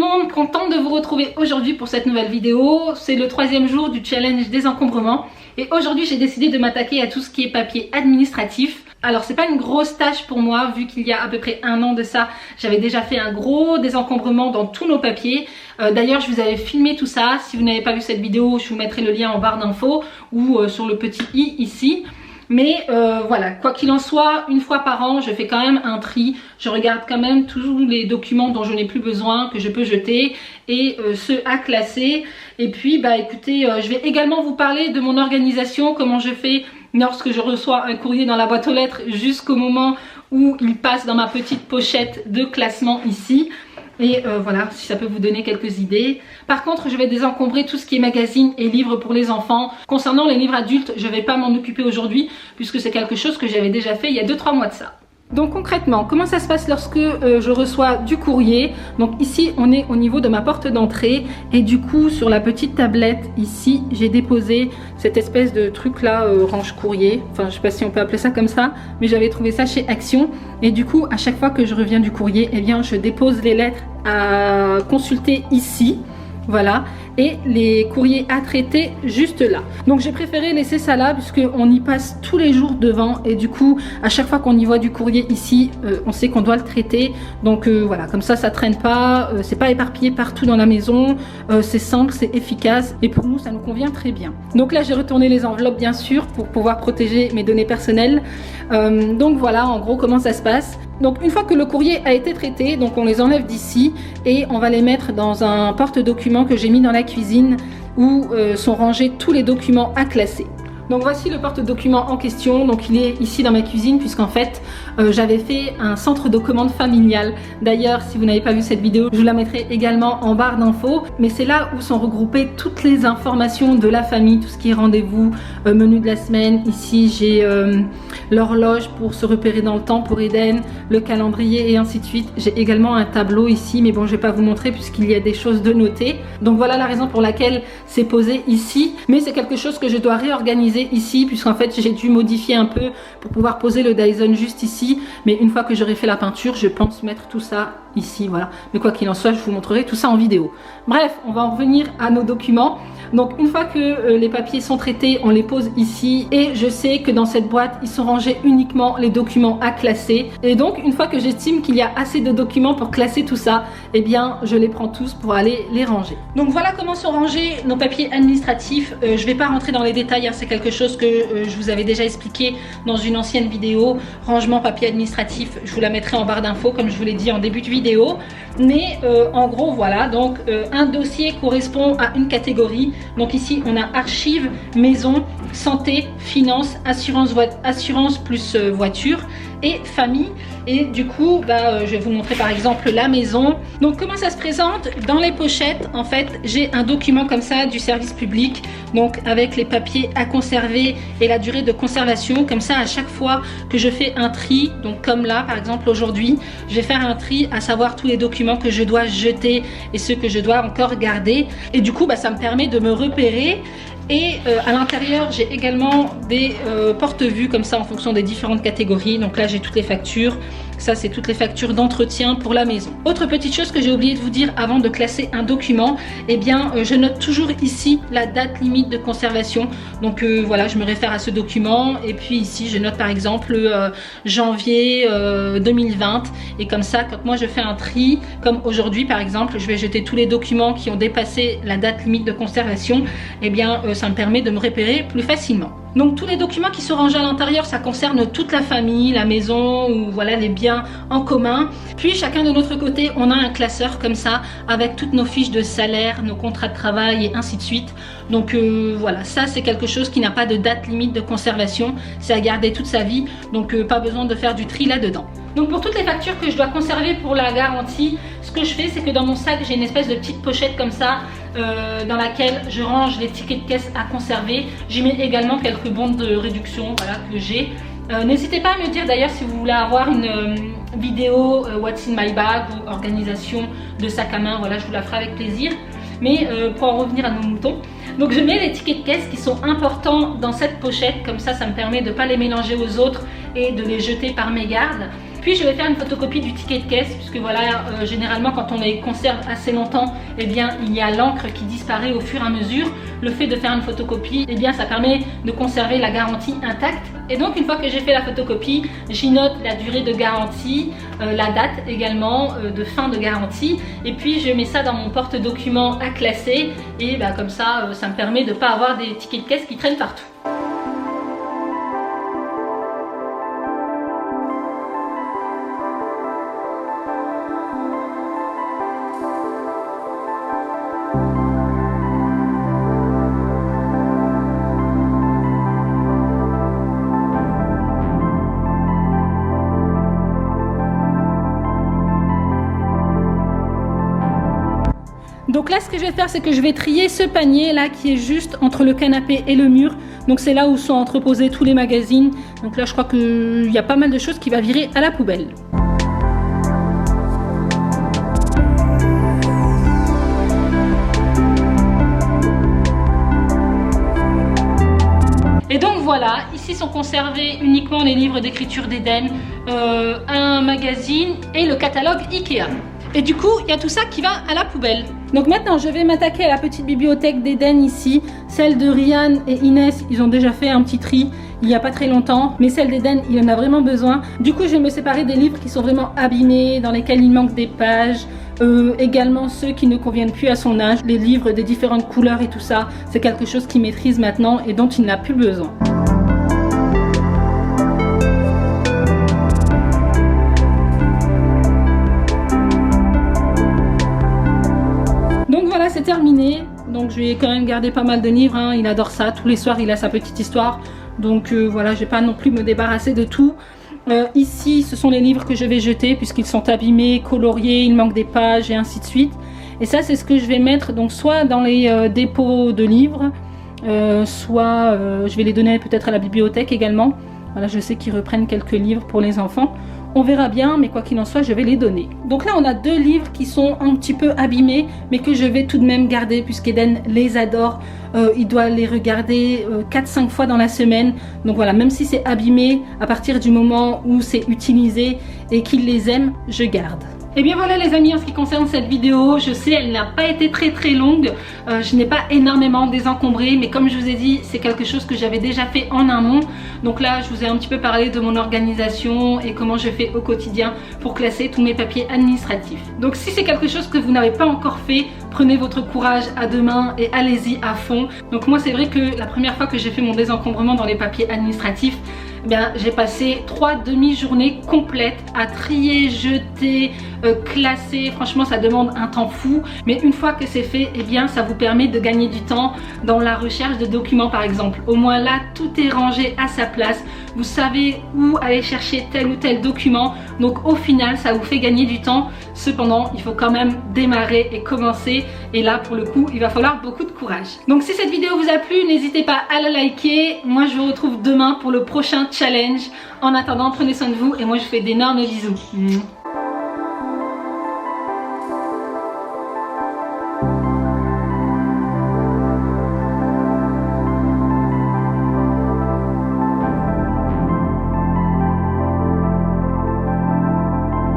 monde, contente de vous retrouver aujourd'hui pour cette nouvelle vidéo. C'est le 3e jour du challenge désencombrement et aujourd'hui j'ai décidé de m'attaquer à tout ce qui est papier administratif. Alors c'est pas une grosse tâche pour moi vu qu'il y a à peu près un an de ça, j'avais déjà fait un gros désencombrement dans tous nos papiers. D'ailleurs je vous avais filmé tout ça, si vous n'avez pas vu cette vidéo je vous mettrai le lien en barre d'infos ou sur le petit i ici. Mais voilà, quoi qu'il en soit, une fois par an, je fais quand même un tri. Je regarde quand même tous les documents dont je n'ai plus besoin, que je peux jeter et ceux à classer. Et puis, bah écoutez, je vais également vous parler de mon organisation, comment je fais lorsque je reçois un courrier dans la boîte aux lettres jusqu'au moment où il passe dans ma petite pochette de classement ici. Et voilà, si ça peut vous donner quelques idées. Par contre, je vais désencombrer tout ce qui est magazines et livres pour les enfants. Concernant les livres adultes, je ne vais pas m'en occuper aujourd'hui puisque c'est quelque chose que j'avais déjà fait il y a 2-3 mois de ça. Donc concrètement, comment ça se passe lorsque je reçois du courrier? Donc ici, on est au niveau de ma porte d'entrée et du coup, sur la petite tablette ici, j'ai déposé cette espèce de truc là, range courrier. Enfin, je sais pas si on peut appeler ça comme ça, mais j'avais trouvé ça chez Action. Et du coup, à chaque fois que je reviens du courrier, eh bien, je dépose les lettres à consulter ici. Voilà, et les courriers à traiter juste là. Donc j'ai préféré laisser ça là puisqu'on y passe tous les jours devant et du coup à chaque fois qu'on y voit du courrier ici, on sait qu'on doit le traiter. Donc voilà, comme ça traîne pas, c'est pas éparpillé partout dans la maison, c'est simple, c'est efficace et pour nous ça nous convient très bien. Donc là j'ai retourné les enveloppes bien sûr pour pouvoir protéger mes données personnelles. Donc voilà en gros comment ça se passe. Donc une fois que le courrier a été traité, donc on les enlève d'ici et on va les mettre dans un porte-documents que j'ai mis dans la cuisine où sont rangés tous les documents à classer. Donc voici le porte-documents en question, donc il est ici dans ma cuisine puisqu'en fait j'avais fait un centre de commande familial. D'ailleurs si vous n'avez pas vu cette vidéo, je vous la mettrai également en barre d'infos. Mais c'est là où sont regroupées toutes les informations de la famille, tout ce qui est rendez-vous, menu de la semaine. Ici j'ai l'horloge pour se repérer dans le temps pour Eden, le calendrier et ainsi de suite. J'ai également un tableau ici, mais bon je vais pas vous montrer puisqu'il y a des choses de noter. Donc voilà la raison pour laquelle c'est posé ici. Mais c'est quelque chose que je dois réorganiser ici puisqu'en fait j'ai dû modifier un peu pour pouvoir poser le Dyson juste ici, mais une fois que j'aurai fait la peinture je pense mettre tout ça ici, voilà. Mais quoi qu'il en soit je vous montrerai tout ça en vidéo. Bref, on va en revenir à nos documents. Donc une fois que les papiers sont traités, on les pose ici et je sais que dans cette boîte ils sont rangés uniquement les documents à classer. Et donc une fois que j'estime qu'il y a assez de documents pour classer tout ça, eh bien je les prends tous pour aller les ranger. Donc voilà comment sont rangés nos papiers administratifs. Je vais pas rentrer dans les détails, hein, c'est quelque chose que je vous avais déjà expliqué dans une ancienne vidéo. Rangement papier administratif, je vous la mettrai en barre d'infos comme je vous l'ai dit en début de vidéo. Mais en gros voilà, donc un dossier correspond à une catégorie. Donc ici on a archives, maison, santé, finance, assurance plus voiture et famille. Et du coup je vais vous montrer par exemple la maison. Donc comment ça se présente dans les pochettes? En fait j'ai un document comme ça du service public, donc avec les papiers à conserver et la durée de conservation. Comme ça à chaque fois que je fais un tri, donc comme là par exemple aujourd'hui je vais faire un tri à savoir tous les documents que je dois jeter et ceux que je dois encore garder. Et du coup ça me permet de me repérer. Et à l'intérieur j'ai également des porte-vues comme ça en fonction des différentes catégories. Donc là j'ai toutes les factures, ça c'est toutes les factures d'entretien pour la maison. Autre petite chose que j'ai oublié de vous dire avant de classer un document, eh bien je note toujours ici la date limite de conservation. Donc voilà, je me réfère à ce document et puis ici je note par exemple janvier 2020 et comme ça quand moi je fais un tri, comme aujourd'hui par exemple je vais jeter tous les documents qui ont dépassé la date limite de conservation, eh bien ça me permet de me repérer plus facilement. Donc tous les documents qui sont rangés à l'intérieur, ça concerne toute la famille, la maison ou voilà les biens en commun. Puis chacun de notre côté, on a un classeur comme ça avec toutes nos fiches de salaire, nos contrats de travail et ainsi de suite. Donc voilà, ça c'est quelque chose qui n'a pas de date limite de conservation, c'est à garder toute sa vie, donc pas besoin de faire du tri là-dedans. Donc pour toutes les factures que je dois conserver pour la garantie, ce que je fais c'est que dans mon sac j'ai une espèce de petite pochette comme ça dans laquelle je range les tickets de caisse à conserver. J'y mets également quelques bons de réduction voilà, que j'ai. N'hésitez pas à me dire d'ailleurs si vous voulez avoir une vidéo What's in my bag ou organisation de sac à main, voilà je vous la ferai avec plaisir. Mais pour en revenir à nos moutons, donc je mets les tickets de caisse qui sont importants dans cette pochette, comme ça ça me permet de ne pas les mélanger aux autres et de les jeter par mégarde. Puis je vais faire une photocopie du ticket de caisse, puisque voilà, généralement quand on les conserve assez longtemps, eh bien il y a l'encre qui disparaît au fur et à mesure. Le fait de faire une photocopie, eh bien ça permet de conserver la garantie intacte. Et donc une fois que j'ai fait la photocopie, j'y note la durée de garantie, la date également de fin de garantie, et puis je mets ça dans mon porte-documents à classer, et bah, comme ça, ça me permet de ne pas avoir des tickets de caisse qui traînent partout. Donc là, ce que je vais faire, c'est que je vais trier ce panier là qui est juste entre le canapé et le mur. Donc c'est là où sont entreposés tous les magazines. Donc là, je crois qu'il y a pas mal de choses qui va virer à la poubelle. Et donc voilà, ici sont conservés uniquement les livres d'écriture d'Eden, un magazine et le catalogue Ikea. Et du coup, il y a tout ça qui va à la poubelle. Donc maintenant, je vais m'attaquer à la petite bibliothèque d'Eden ici. Celle de Ryan et Inès, ils ont déjà fait un petit tri il n'y a pas très longtemps. Mais celle d'Eden, il en a vraiment besoin. Du coup, je vais me séparer des livres qui sont vraiment abîmés, dans lesquels il manque des pages. Également ceux qui ne conviennent plus à son âge. Les livres des différentes couleurs et tout ça, c'est quelque chose qu'il maîtrise maintenant et dont il n'a plus besoin. C'est terminé, donc je vais quand même garder pas mal de livres, hein. Il adore ça, tous les soirs il a sa petite histoire, donc voilà, je vais pas non plus me débarrasser de tout. Ici ce sont les livres que je vais jeter puisqu'ils sont abîmés, coloriés, il manque des pages et ainsi de suite. Et ça c'est ce que je vais mettre donc soit dans les dépôts de livres, soit je vais les donner peut-être à la bibliothèque également. Voilà, je sais qu'ils reprennent quelques livres pour les enfants. On verra bien, mais quoi qu'il en soit, je vais les donner. Donc là, on a deux livres qui sont un petit peu abîmés, mais que je vais tout de même garder, puisqu'Eden les adore. Il doit les regarder 4-5 fois dans la semaine. Donc voilà, même si c'est abîmé, à partir du moment où c'est utilisé et qu'il les aime, je garde. Et bien voilà les amis, en ce qui concerne cette vidéo, je sais elle n'a pas été très longue, je n'ai pas énormément désencombré, mais comme je vous ai dit, c'est quelque chose que j'avais déjà fait en amont. Donc là, je vous ai un petit peu parlé de mon organisation et comment je fais au quotidien pour classer tous mes papiers administratifs. Donc si c'est quelque chose que vous n'avez pas encore fait, prenez votre courage à deux mains et allez-y à fond. Donc moi c'est vrai que la première fois que j'ai fait mon désencombrement dans les papiers administratifs, j'ai passé 3 demi-journées complètes à trier, jeter, classer. Franchement ça demande un temps fou, mais une fois que c'est fait, eh bien ça vous permet de gagner du temps dans la recherche de documents par exemple. Au moins là tout est rangé à sa place, vous savez où aller chercher tel ou tel document, donc au final ça vous fait gagner du temps. Cependant il faut quand même démarrer et commencer, et là pour le coup il va falloir beaucoup de courage. Donc si cette vidéo vous a plu, n'hésitez pas à la liker. Moi je vous retrouve demain pour le prochain challenge. En attendant, prenez soin de vous et moi je vous fais d'énormes bisous.